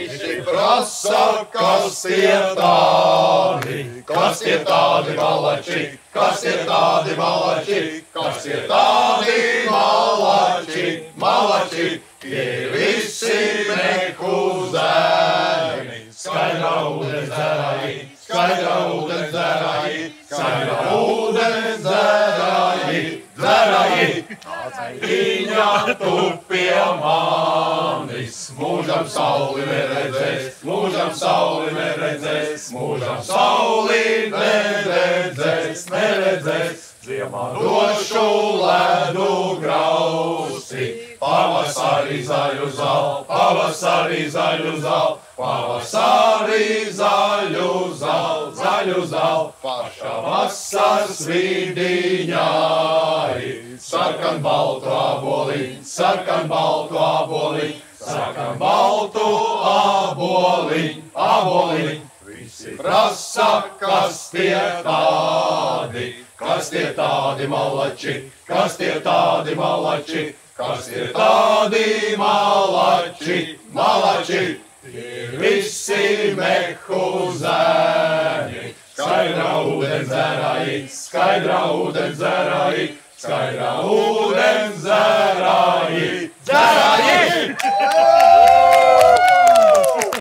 Visi prasa, kas tie tādi, kas tie tādi malači, kas tie tādi malači, kas tie tādi malači, malači, tie visi mehu zēni. Skaidrā ūdens dzērāji, skaidrā ūdens dzērāji, skaidrā ūdens dzērāji, dzērāji. Viņa tu pie manis, mūžam sauli neredzēs, mūžam sauli neredzēs, mūžam sauli neredzēs, neredzēs. Ziemā došu ledu grausi, pavasarī zaļu zal, pavasarī zaļu zal, pavasarī zaļu zal, zaļu zal, paša vasaras vidiņai. Sarkan baltu aboli, sarkan baltu aboli, sarkan baltu aboli, aboli. Visi prasa, kas tie tādi, kas tie tādi malači, kas tie tādi malači, kas tie tādi malači, malači. Tie visi mehu zēni, skaidrā ūdens dzērāji, skaidrā ūdens dzērāji, skaidrā ūdens dzērāji.